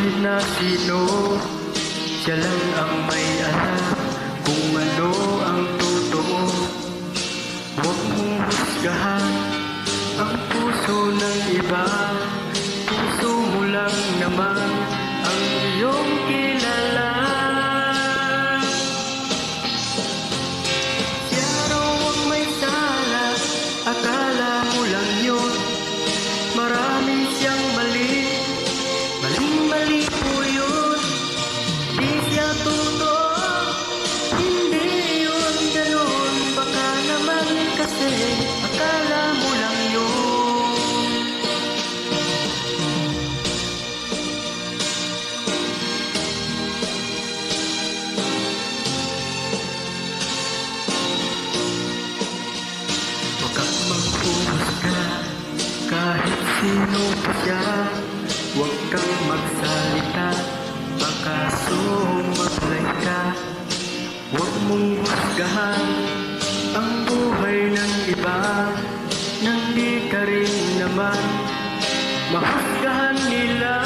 kahit na sino, siya lang ang may alam kung ano ang totoo. Huwag mong husgahan ang puso ng iba, puso mo lang naman ang iyong kilala. Siya raw ang may sala, akala mo lang yun. Marami siyang mali, maling-mali po yun. Di siya totoo, hindi yun ganun. Baka naman kasi akala mo lang yun. Huwag kang magpuhusga kahit sino pa siya. Huwag kang magsalita, baka sumablay ka. Huwag mong husgahan ang buhay ng iba, nang di ka rin naman mahusgahan nila.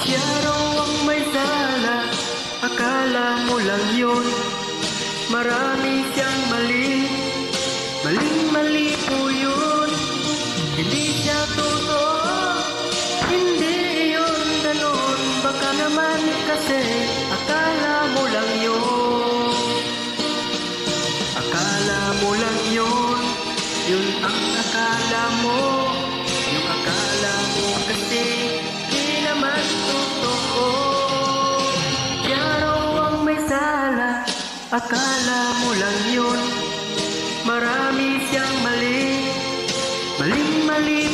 Siya raw ang may sala, akala mo lang yun. Marami siyang mali, maling-mali po yun. Hindi siya totoo, hindi yun ganun. Baka naman kasi akala mo lang yun. Akala mo lang yun, yun ang akala mo. Yung akala mo kasi di naman totoo. Siya raw ang may sala, akala mo lang yun. Marami siyang mali, maling-mali